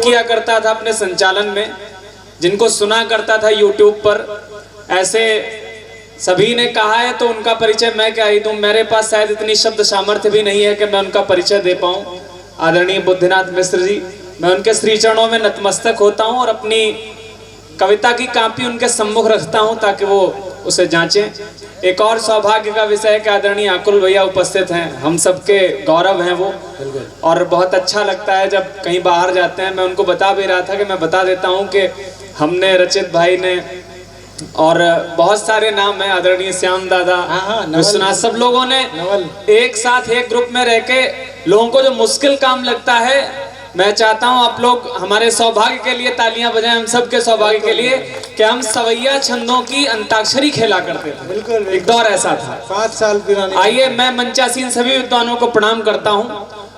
किया करता था अपने संचालन में, जिनको सुना करता था यूट्यूब पर, ऐसे सभी ने कहा है तो उनका परिचय मैं क्या ही दूं। मेरे पास शायद इतनी शब्द सामर्थ्य भी नहीं है कि मैं उनका परिचय दे पाऊं। आदरणीय बुद्धिनाथ मिश्र जी, मैं उनके श्री चरणों में नतमस्तक होता हूं और अपनी कविता की कॉपी उनके सम्मुख रखता हूं ताकि वो उसे जांचें। एक और सौभाग्य का विषय है कि आदरणीय आकुल भैया उपस्थित हैं, हम सबके गौरव हैं वो, और बहुत अच्छा लगता है जब कहीं बाहर जाते हैं। मैं उनको बता भी रहा था कि मैं बता देता हूं कि हमने, रचित भाई ने, और बहुत सारे नाम हैं, आदरणीय श्याम दादा, विश्वनाथ, सब लोगों ने एक साथ एक ग्रुप में रह के लोगों को जो मुश्किल काम लगता है, मैं चाहता हूं आप लोग हमारे सौभाग्य के लिए तालियां बजाएं, हम सबके सौभाग्य के लिए, कि हम सवैया छंदों की अंताक्षरी खेला करते थे। बिल्कुल, एक दौर ऐसा था 5 साल पुरानी। आइए, मैं मंचासीन सभी विद्वानों को प्रणाम करता हूं।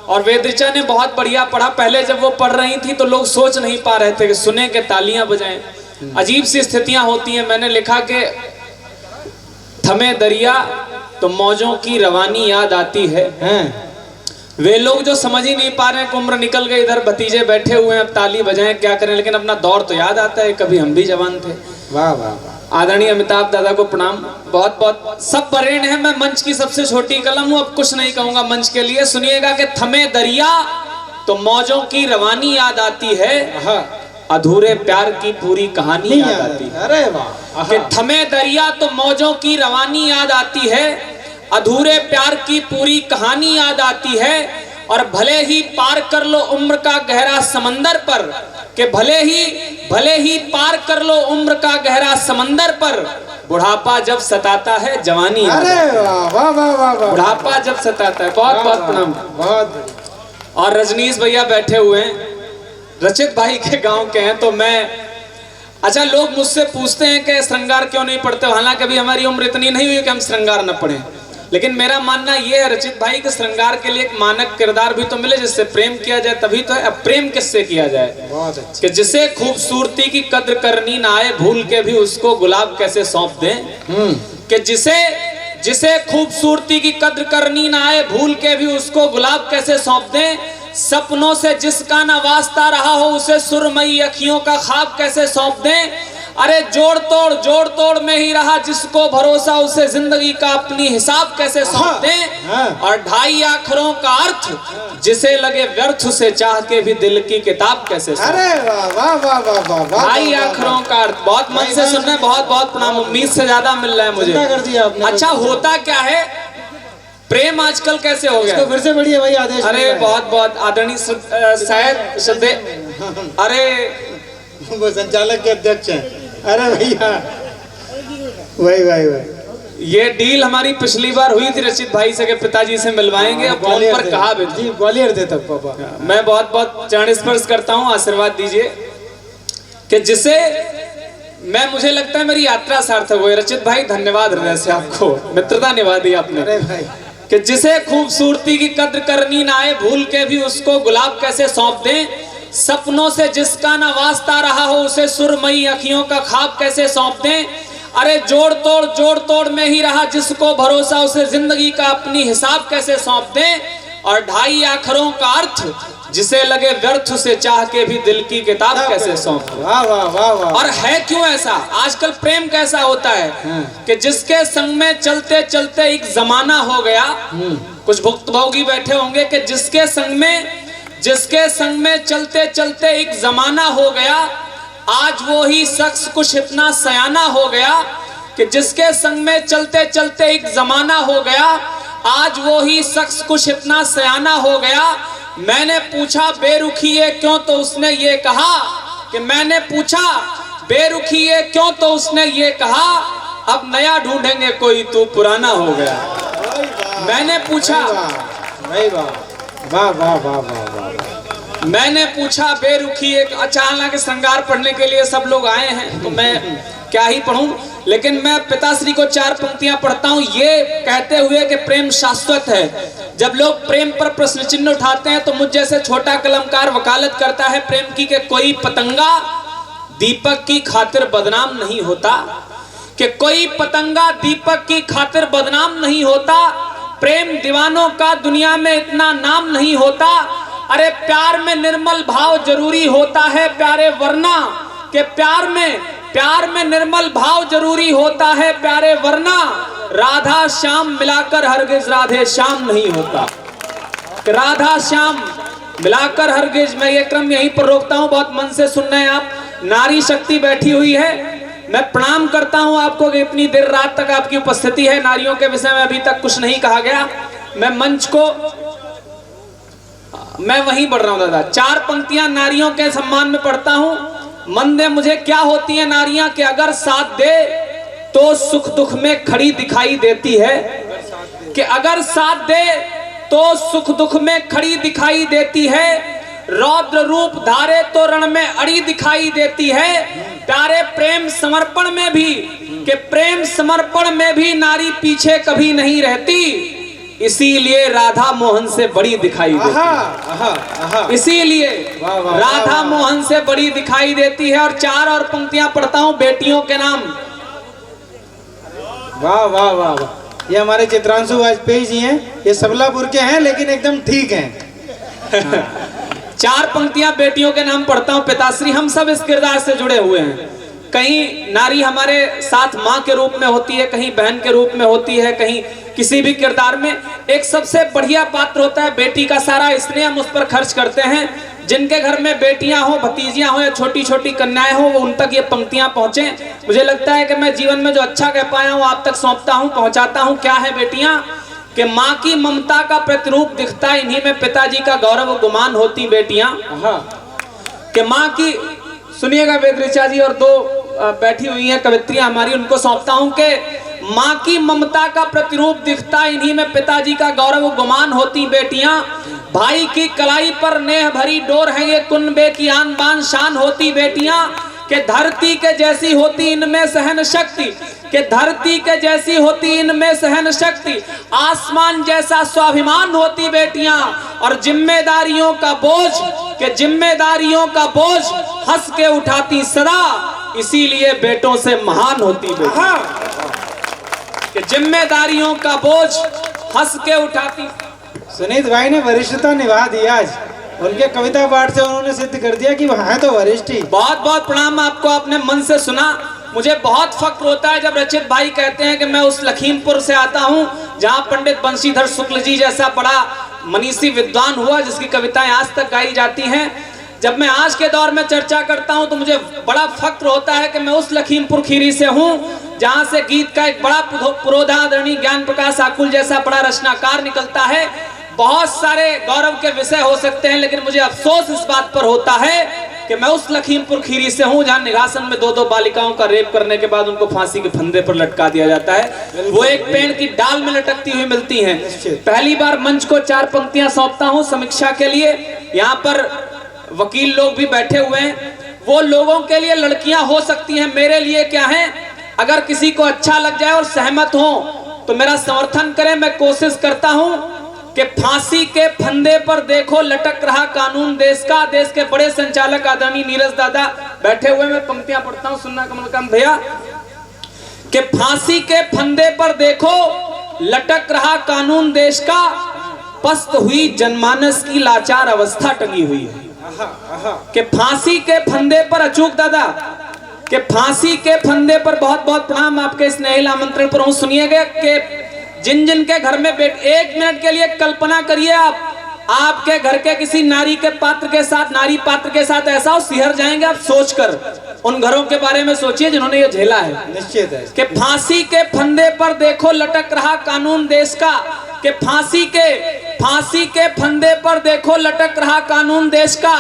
और वेद ऋचा ने बहुत बढ़िया पढ़ा। पहले जब वो पढ़ रही थी तो लोग सोच नहीं पा रहे थे कि सुने के तालियां बजाएं, अजीब सी स्थितियां होती हैं। मैंने लिखा कि थमे दरिया तो मौजों की रवानी याद आती है। वे लोग जो समझ ही नहीं पा रहे हैं कि उम्र निकल गई, इधर भतीजे बैठे हुए हैं, अब ताली बजाएं क्या करें, लेकिन अपना दौर तो याद आता है, कभी हम भी जवान थे। वाह वाह वाह। आदरणीय अमिताभ दादा को प्रणाम, बहुत बहुत। सब बरेण है, मैं मंच की सबसे छोटी कलम हूं, अब कुछ नहीं कहूंगा मंच के लिए। सुनिएगा कि थमे दरिया तो मौजों की रवानी याद आती है, अधूरे प्यार की पूरी कहानी याद आती है। अरे वाह। कि थमे दरिया तो मौजों की रवानी याद आती है, अधूरे प्यार की पूरी कहानी याद आती है। और भले ही पार कर लो उम्र का गहरा समंदर पर, कि भले ही पार कर लो उम्र का गहरा समंदर पर, बुढ़ापा जब सताता है जवानी। अरे वाह वाह वाह वाह। बुढ़ापा जब सताता है। बहुत बहुत प्रणाम। बहुत। और रजनीश भैया बैठे हुए हैं, रचित भाई के गांव के हैं, तो मैं, अच्छा, लोग मुझसे पूछते हैं कि श्रृंगार क्यों नहीं पढ़ते, हालांकि अभी हमारी उम्र इतनी नहीं हुई कि हम श्रृंगार न पढ़ें, लेकिन मेरा मानना यह है रचित भाई के श्रृंगार के लिए एक मानक किरदार भी तो मिले, जिससे प्रेम किया जाए, तभी तो है। अब प्रेम किससे किया जाए? बहुत अच्छा। कि जिसे खूबसूरती की कद्र करनी ना आए, भूल के भी उसको गुलाब कैसे सौंप दें। कि जिसे खूबसूरती की कद्र करनी ना आए, भूल के भी उसको गुलाब कैसे सौंप दें। सपनों से जिसका ना वास्ता रहा हो, उसे सुरमई अखियों का ख्वाब कैसे सौंप दें। अरे जोड़ तोड़ में ही रहा जिसको भरोसा, उसे जिंदगी का अपनी हिसाब कैसे सौंप दें। और 2.5 अक्षरों का अर्थ जिसे लगे व्यर्थ, उसे चाह के भी दिल की किताब कैसे सौंप दें। अरे वाह वाह वाह वाह वाह। 2.5 अक्षरों का अर्थ। बहुत मन से सुन रहे, बहुत बहुत प्रणाम, उम्मीद से ज्यादा मिल रहा है मुझे। कर दिया आपने। अच्छा, होता क्या है, प्रेम आजकल कैसे हो गया? फिर से बढ़िया भाई आदेश। अरे बहुत बहुत आदरणीय शायद श्रद्धे, अरे वो संचालक के अध्यक्ष हैं। अरे भैया वही ये डील हमारी पिछली बार हुई थी रचित भाई से कि पिताजी से मिलवाएंगे, अब फोन पर कहा भी जी, ग्वालियर थे तब पापा। मैं बहुत बहुत चरण स्पर्श करता हूँ, आशीर्वाद दीजिए कि जिसे मैं, मुझे लगता है मेरी यात्रा सार्थक हुई। रचित भाई धन्यवाद हृदय से, आपको मित्रता निभा दी आपने। अरे भाई, कि जिसे खूबसूरती की कद्र करनी ना आए, भूल के भी उसको गुलाब कैसे सौंप दें। सपनों से जिसका ना वास्ता रहा हो, उसे सुरमई अखियों का ख्वाब कैसे सौंप दें। अरे जोड़ तोड़ में ही रहा जिसको भरोसा, उसे जिंदगी का अपनी हिसाब कैसे सौंप दें। और 2.5 अक्षरों का अर्थ जिसे लगे व्यर्थ, उसे चाह के भी दिल की किताब कैसे सौंप दें। वाह वाह वाह वाह। और है क्यों ऐसा? आजकल प्रेम कैसा होता है कि जिसके संग में चलते चलते एक जमाना हो गया। कुछ भुक्तभोगी बैठे होंगे कि जिसके संग में चलते चलते एक जमाना हो गया, आज वो ही शख्स कुछ इतना सयाना हो गया। कि जिसके संग में चलते चलते एक जमाना हो गया, आज वो ही शख्स कुछ इतना सयाना हो गया। मैंने पूछा बेरुखी ये क्यों, तो उसने ये कहा कि मैंने पूछा बेरुखी ये क्यों, तो उसने ये कहा अब नया ढूंढेंगे कोई, तू पुराना हो गया। मैंने पूछा, वाह वाह वाह वाह। मैंने पूछा बेरुखी एक, अच्छा, हालांकि श्रृंगार पढ़ने के लिए सब लोग आए हैं तो मैं क्या ही पढ़ूं, लेकिन मैं पिताश्री को 4 पंक्तियां पढ़ता हूं, ये कहते हुए कि प्रेम शाश्वत है। जब लोग प्रेम पर प्रश्न चिन्ह उठाते हैं तो मुझ जैसे छोटा कलमकार वकालत करता है प्रेम की कि कोई पतंगा दीपक की खातिर बदनाम नहीं होता। कि कोई पतंगा दीपक की खातिर बदनाम नहीं होता। प्रेम दीवानों का दुनिया में इतना नाम नहीं होता। अरे प्यार में निर्मल भाव जरूरी होता है प्यारे, वरना के प्यार में निर्मल भाव जरूरी होता है प्यारे, वरना राधा श्याम मिलाकर हरगिज राधे श्याम नहीं होता। राधा श्याम मिलाकर हरगिज। मैं ये क्रम यहीं पर रोकता हूं, बहुत मन से सुनना है आप। नारी शक्ति बैठी हुई है, मैं प्रणाम करता हूं आपको कि इतनी देर रात तक आपकी उपस्थिति है। नारियों के विषय में अभी तक कुछ नहीं कहा गया। मैं मंच को मैं वहीं बढ़ रहा हूं दादा। 4 पंक्तियां नारियों के सम्मान में पढ़ता हूं। मन दे मुझे क्या होती है नारियां कि अगर साथ दे तो सुख दुख में खड़ी दिखाई देती है, कि अगर साथ दे तो सुख दुख में खड़ी दिखाई देती है, रौद्र रूप धारे तो रण में अड़ी दिखाई देती है। प्यारे प्रेम समर्पण में भी, कि प्रेम समर्पण में भी नारी पीछे कभी नहीं रहती, इसीलिए राधा मोहन से बड़ी दिखाई देती, इसीलिए राधा मोहन से बड़ी दिखाई देती है। और 4 और पंक्तियां पढ़ता हूं बेटियों के नाम। वाह वाह वाह वाह, ये हमारे चित्रांशु वाजपेयी जी हैं, ये सबलापुर के हैं लेकिन एकदम ठीक हैं। 4 पंक्तियां बेटियों के नाम पढ़ता हूं। पिताश्री हम सब इस किरदार से जुड़े हुए हैं। कहीं नारी हमारे साथ माँ के रूप में होती है, कहीं बहन के रूप में होती है, कहीं किसी भी किरदार में। एक सबसे बढ़िया पात्र होता है बेटी का। सारा स्नेह हम उस पर खर्च करते हैं। जिनके घर में बेटियां हो, भतीजियां हो या छोटी छोटी कन्याएं हो, वो उन तक ये पंक्तियां पहुंचे। मुझे लगता है कि मैं जीवन में जो अच्छा कह पाया हूं आप तक सौंपता हूं, पहुंचाता हूं। क्या है बेटियां? कि माँ की ममता का प्रतिरूप दिखता इन्हीं में पिताजी का गौरव गुमान होती बेटियां। कि माँ की, सुनिएगा वेद ऋचा जी और 2 बैठी हुई हैं कवित्रियां हमारी, उनको सौंपता हूं कि माँ की ममता का प्रतिरूप दिखता इन्हीं में पिताजी का गौरव गुमान होती बेटियां। भाई की कलाई पर नेह भरी डोर है ये कुनबे की आन बान शान होती बेटियां। के धरती के जैसी होती इनमें सहन शक्ति, के धरती के जैसी होती इनमें सहन शक्ति, आसमान जैसा स्वाभिमान होती बेटियां। और जिम्मेदारियों का बोझ, के जिम्मेदारियों का बोझ हंस के उठाती सदा, इसीलिए बेटों से महान होती बेटियां। कि जिम्मेदारियों का बोझ हंस के उठाती। सुनीत भाई ने वरिष्ठता निभा दी आज, उनके कविता पाठ से उन्होंने सिद्ध कर दिया कि वह है तो वरिष्ठ ही। बहुत बहुत प्रणाम आपको, आपने मन से सुना। मुझे बहुत फक्र होता है जब रचित भाई कहते हैं कि मैं उस लखीमपुर से आता हूं जहां पंडित बंशीधर शुक्ल जी जैसा बड़ा मनीषी विद्वान हुआ, जिसकी कविताएं आज तक गाई जाती हैं। जब मैं आज के दौर में चर्चा करता हूं तो मुझे बड़ा फक्र होता है कि मैं उस लखीमपुर खीरी से हूं जहां से गीत का एक बड़ा पुरोधा आदरणीय ज्ञान प्रकाश आकुल जैसा बड़ा रचनाकार निकलता है। बहुत सारे गौरव के विषय हो सकते हैं, लेकिन मुझे अफसोस इस बात पर होता है कि मैं उस लखीमपुर खीरी से हूं जहां निघासन में 2 बालिकाओं का रेप करने के बाद उनको फांसी के फंदे पर लटका दिया जाता है। वो एक पेड़ की डाल में लटकती हुई मिलती हैं। पहली बार मंच को 4 पंक्तियां सौंपता हूं समीक्षा के लिए। यहाँ पर वकील लोग भी बैठे हुए हैं। वो लोगों के लिए लड़कियां हो सकती हैं, मेरे लिए क्या है? अगर किसी को अच्छा लग जाए और सहमत हो तो मेरा समर्थन करें। मैं कोशिश करता हूं कि फांसी के फंदे पर देखो लटक रहा कानून देश का। देश के बड़े संचालक आदरणीय नीरज दादा बैठे हुए, मैं पंक्तियां पढ़ता हूं, सुनना कमलकांत भैया। कि फांसी के फंदे पर देखो लटक रहा कानून देश का, पस्त हुई जनमानस की लाचार अवस्था टंगी हुई है। कि फांसी के फंदे पर, अचूक दादा, कि फांसी के फंदे पर बहुत बहुत प्रणाम आपके स्नेहिल आमंत्रण पर हूं। सुनिएगा कि जिन जिन के घर में 1 मिनट के लिए कल्पना करिए आपके घर के किसी नारी के पात्र के साथ, नारी पात्र के साथ ऐसा हो, सिहर जाएंगे आप सोचकर। उन घरों के बारे में सोचिए जिन्होंने ये झेला है। निश्चित है कि फांसी के फंदे पर देखो लटक रहा कानून देश का। कि फांसी के फंदे पर देखो लटक रहा कानून देश का,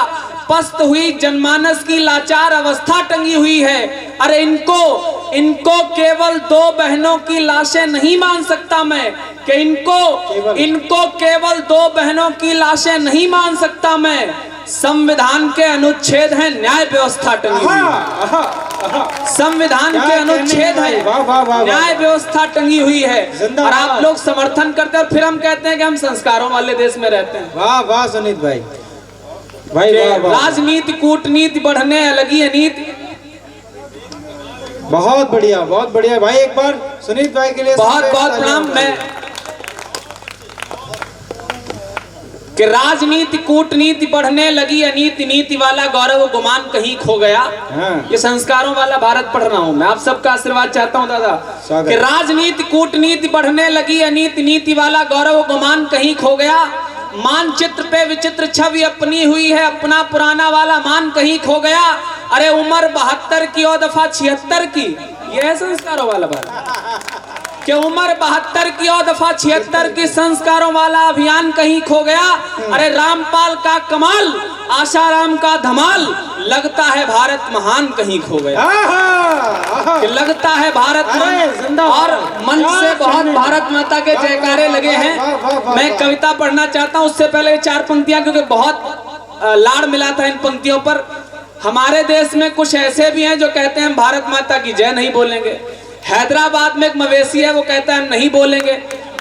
पस्त हुई जनमानस की लाचार अवस्था टंगी हुई है। अरे इनको केवल 2 बहनों की लाशें नहीं मान सकता मैं, कि इनको केवल 2 बहनों की लाशें नहीं मान सकता मैं। संविधान के अनुच्छेद है, न्याय व्यवस्था टंगी हुई है। संविधान के अनुच्छेद है, न्याय व्यवस्था टंगी हुई है। और आप लोग समर्थन करते हैं और फिर हम कहते हैं कि हम संस्कारों वाले देश में रहते हैं। वाह वाह सुनीत भाई, राजनीति कूटनीति बढ़ने अलगी अनीति। बहुत बढ़िया भाई। एक बार सुनीत भाई के लिए बहुत बहुत प्रणाम। मैं कि राजनीति कूटनीति बढ़ने लगी, अनीति नीति वाला गौरव गुमान कहीं खो गया। हाँ। ये संस्कारों वाला भारत पढ़ रहा हूं मैं, आप सबका आशीर्वाद चाहता हूं दादा। कि राजनीति कूटनीति बढ़ने लगी, अनीति नीति वाला गौरव गुमान कहीं खो गया। मानचित्र पे विचित्र छवि अपनी हुई है, अपना पुराना वाला मान कहीं खो गया। अरे उम्र 72 की और दफा 76 की, ये है संस्कारों वाला भारत। कि उम्र 72 की और दफा 76 की, संस्कारों वाला अभियान कहीं खो गया। अरे रामपाल का कमाल, आशाराम का धमाल, लगता है भारत महान कहीं खो गया। कि लगता है भारत महान। और मंच से बहुत भारत माता के जयकारे लगे हैं। मैं कविता पढ़ना चाहता हूं, उससे पहले 4 पंक्तियां, क्योंकि बहुत लाड़ मिला था इन पंक्तियों पर। हमारे देश में कुछ ऐसे भी हैं जो कहते हैं भारत माता की जय नहीं बोलेंगे। हैदराबाद में एक मवेशी है, वो कहता है हम नहीं बोलेंगे।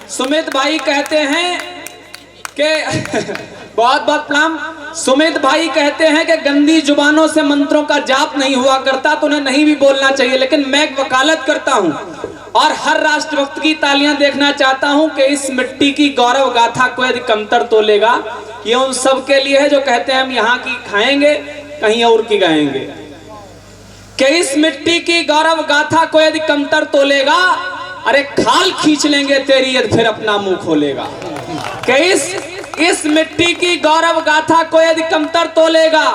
सुमित भाई कहते हैं कि बहुत बहुत प्रणाम। सुमित भाई कहते हैं कि गंदी जुबानों से मंत्रों का जाप नहीं हुआ करता, तो उन्हें नहीं भी बोलना चाहिए। लेकिन मैं एक वकालत करता हूं और हर राष्ट्रभक्त की तालियां देखना चाहता हूं कि इस मिट्टी की गौरव गाथा को यदि कमतर तोलेगा, ये उन सब के लिए है जो कहते हैं हम यहाँ की खाएंगे कहीं और की गाएंगे। कि इस मिट्टी की गौरव गाथा को यदि कमतर तोलेगा, अरे खाल खींच लेंगे तेरी यदि फिर अपना मुंह खोलेगा। कि इस मिट्टी की गौरव गाथा को यदि कमतर तोलेगा,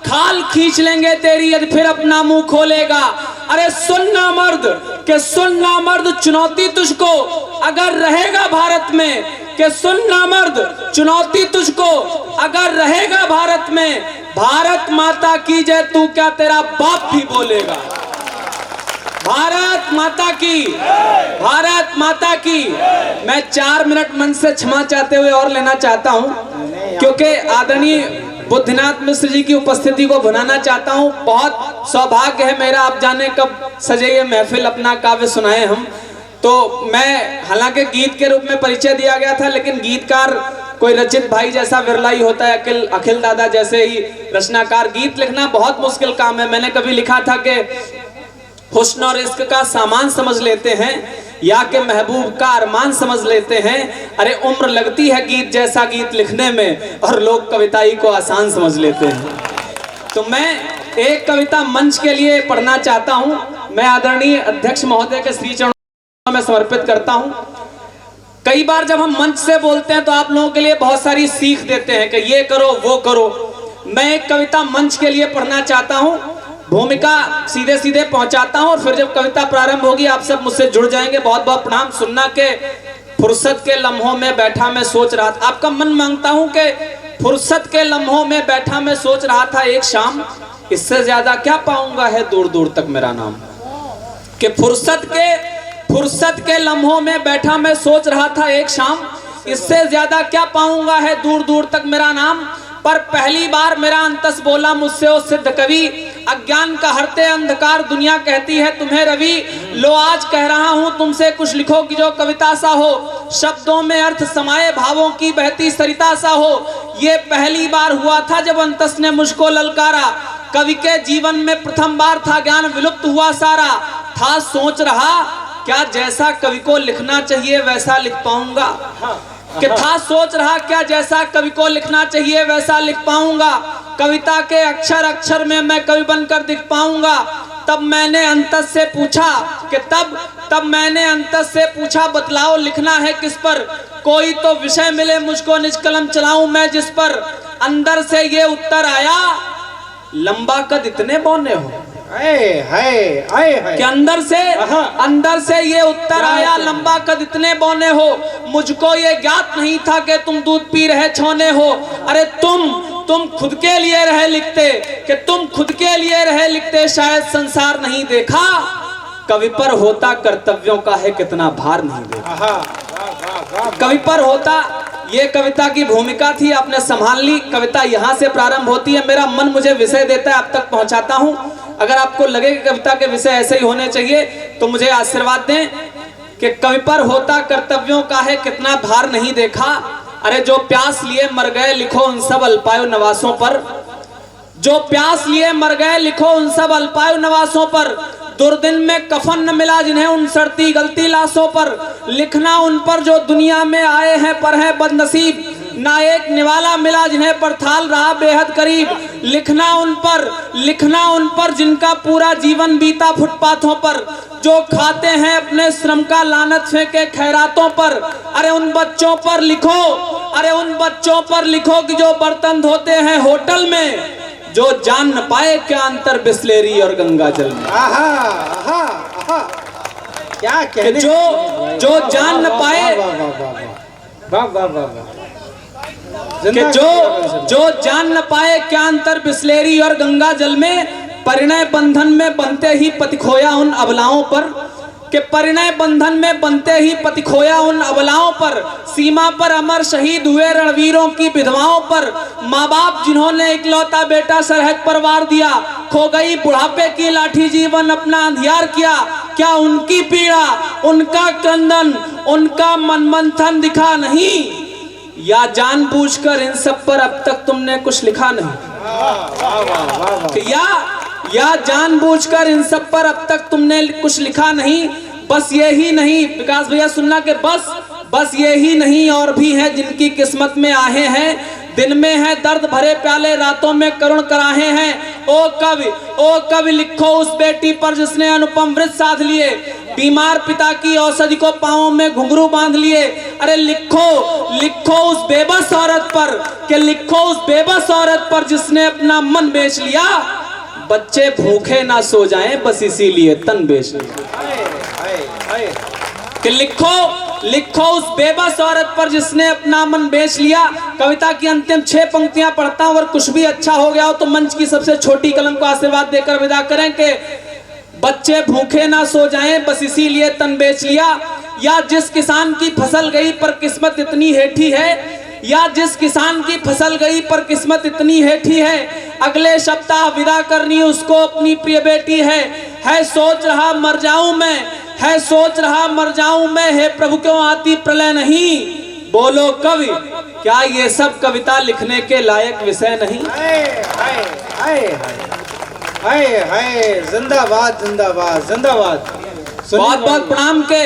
खाल खींच लेंगे तेरी यदि फिर अपना मुंह खोलेगा। अरे सुनना मर्द, के सुनना मर्द, चुनौती तुझको अगर रहेगा भारत में। के सुनना मर्द, चुनौती तुझको अगर रहेगा भारत में। भारत माता की जय, तू क्या तेरा बाप भी बोलेगा। भारत माता की, भारत माता की। मैं 4 मिनट मन से क्षमा चाहते हुए और लेना चाहता हूं, क्योंकि आदरणीय बुद्धनाथ मिश्र जी की उपस्थिति को भुनाना चाहता हूं। बहुत सौभाग्य है मेरा, आप जाने कब सजे ये महफिल, अपना काव्य सुनाए हम। तो मैं, हालांकि गीत के रूप में परिचय दिया गया था, लेकिन गीतकार कोई रचित भाई जैसा विरला ही होता है। अखिल दादा जैसे ही रचनाकार। गीत लिखना बहुत मुश्किल काम है। मैंने कभी लिखा था कि हुस्न और इश्क का सामान समझ लेते हैं, या के महबूब का अरमान समझ लेते हैं। अरे उम्र लगती है गीत जैसा गीत लिखने में, और लोग कविताई को आसान समझ लेते हैं। तो मैं एक कविता मंच के लिए पढ़ना चाहता हूं। मैं आदरणीय अध्यक्ष महोदय के श्री चरणों में समर्पित करता हूं। कई बार जब हम मंच से बोलते हैं तो आप लोगों के लिए बहुत सारी सीख देते हैं कि ये करो वो करो। मैं एक कविता मंच के लिए पढ़ना चाहता हूं, भूमिका सीधे सीधे पहुंचाता हूं, और फिर जब कविता प्रारंभ होगी आप सब मुझसे जुड़ जाएंगे। बहुत बहुत प्रणाम। सुनना के फुर्सत के लम्हों में बैठा मैं सोच रहा था, आपका मन मांगता हूं कि फुर्सत के लम्हों में बैठा मैं सोच रहा था एक शाम, इससे ज्यादा क्या पाऊंगा है दूर दूर तक मेरा नाम। कि फुर्सत के लम्हों में बैठा मैं सोच रहा था एक शाम, इससे ज्यादा क्या पाऊंगा है दूर दूर तक मेरा नाम। पर पहली बार मेरा अंतस बोला मुझसे ओ सिद्ध कवि, अज्ञान का हरते अंधकार दुनिया कहती है तुम्हें रवि। लो आज कह रहा हूं तुमसे कुछ लिखो कि जो कविता सा हो, शब्दों में अर्थ समाये भावों की बहती सरिता सा हो। ये पहली बार हुआ था जब अंतस ने मुझको ललकारा, कवि के जीवन में प्रथम बार था ज्ञान विलुप्त हुआ सारा। था सोच रहा क्या जैसा कवि को लिखना चाहिए वैसा लिख पाऊंगा। कि था सोच रहा क्या जैसा कवि को लिखना चाहिए वैसा लिख पाऊंगा। कविता के अक्षर अक्षर में मैं कवि बनकर दिख पाऊंगा। तब मैंने अंतस से पूछा कि तब मैंने अंतस से पूछा बतलाओ लिखना है किस पर, कोई तो विषय मिले मुझको निज कलम चलाऊं मैं जिस पर। अंदर से ये उत्तर आया लंबा कद इतने बौने हो। कि अंदर से ये उत्तर आया लंबा कद इतने बौने हो। मुझको ये ज्ञात नहीं था कि तुम दूध पी रहे छौने हो। अरे तुम खुद के लिए रहे लिखते, कि तुम खुद के लिए रहे लिखते, शायद संसार नहीं देखा। कवि पर होता कर्तव्यों का है कितना भार नहीं देखा। कवि पर होता, ये कविता की भूमिका थी, आपने संभाल ली। कविता यहाँ से प्रारंभ होती है, मेरा मन मुझे विषय देता है, आप तक पहुंचाता हूं। अगर आपको लगे कि कविता के विषय ऐसे ही होने चाहिए तो मुझे आशीर्वाद दें। कि कवि पर होता कर्तव्यों का है कितना भार नहीं देखा। अरे जो प्यास लिए मर गए लिखो उन सब अल्पायु नवासों पर, जो प्यास लिए मर गए लिखो उन सब अल्पायु नवासों पर। दुर्दिन में कफन न मिला जिन्हें उन सड़ती गलती लाशों पर। लिखना उन पर जो दुनिया में आए हैं पर हैं बदनसीब, ना एक निवाला मिला जिन्हें परथाल रहा बेहद करीब। लिखना उन पर जिनका पूरा जीवन बीता फुटपाथों पर, जो खाते हैं अपने श्रम का लानत फेंके खैरातों पर। अरे उन बच्चों पर लिखो कि जो बर्तन धोते हैं होटल में, जो जान न पाए क्या अंतर बिस्लेरी और गंगा जल में। आहा आहा आहा, क्या कहने, जो जान न पाए, वाह वाह वाह वाह, कि जो जान न पाए क्या अंतर बिस्लेरी और गंगा जल में। परिणय बंधन में बनते ही पति खोया उन अबलाओं पर, कि परिणय बंधन में बनते ही पति खोया उन अबलाओं पर। सीमा पर अमर शहीद हुए रणवीरों की विधवाओं पर। माँ बाप जिन्होंने इकलौता बेटा सरहद पर वार दिया, खो गई बुढ़ापे की लाठी जीवन अपना अंधियार किया। क्या उनकी पीड़ा, उनका क्रंदन, उनका मनमंथन दिखा नहीं, या जानबूझकर इन सब पर अब तक तुमने कुछ लिखा नहीं? या जानबूझकर इन सब पर अब तक तुमने कुछ लिखा नहीं। बस यही नहीं, विकास भैया सुनना के बस यही नहीं और भी है जिनकी किस्मत में आहे हैं। दिन में है दर्द भरे प्याले, रातों में करुण कराहे हैं। ओ कवि लिखो उस बेटी पर जिसने अनुपम व्रत साध लिए, बीमार पिता की औषधि को पांवों में घुंघरू बांध लिए। अरे लिखो उस बेबस औरत पर, कि लिखो उस बेबस औरत पर जिसने अपना मन बेच लिया। बच्चे भूखे ना सो जाएं बस इसीलिए तन बेच लिया। कि लिखो उस बेबस औरत पर जिसने अपना मन बेच लिया। कविता की अंतिम 6 पंक्तियां पढ़ता हूं, अगर कुछ भी अच्छा हो गया हो तो मंच की सबसे छोटी कलम को आशीर्वाद देकर विदा करें कि बच्चे भूखे ना सो जाएं बस इसीलिए तन बेच लिया। या जिस किसान की फसल गई पर किस्मत इतनी हेठी है, या जिस किसान की फसल गई पर किस्मत इतनी हेठी है, अगले सप्ताह विदा करनी उसको अपनी प्रिय बेटी है सोच रहा मर जाऊं मैं, हे प्रभु क्यों आती प्रलय नहीं। बोलो कवि, क्या ये सब कविता लिखने के लायक विषय नहीं? हाय जिंदाबाद जिंदाबाद जिंदाबाद। बहुत बहुत प्रणाम के।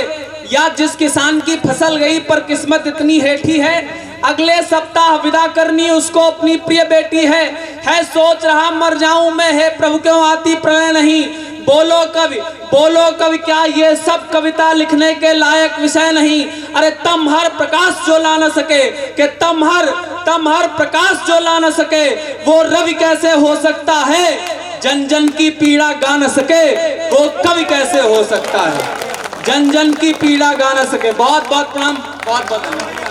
या जिस किसान की फसल गई पर किस्मत इतनी हेठी है, अगले सप्ताह विदा करनी उसको अपनी प्रिय बेटी है सोच रहा मर जाऊं मैं, हे प्रभु क्यों आती प्रलय नहीं। बोलो कवि, क्या ये सब कविता लिखने के लायक विषय नहीं? अरे तम हर प्रकाश जो ला न सके, कि तम हर प्रकाश जो ला न सके, वो रवि कैसे हो सकता है? जन जन की पीड़ा गा न सके, वो कवि कैसे हो सकता है? जन जन की पीड़ा गा न सके। बहुत बहुत प्रणाम, बहुत बहुत धन्यवाद।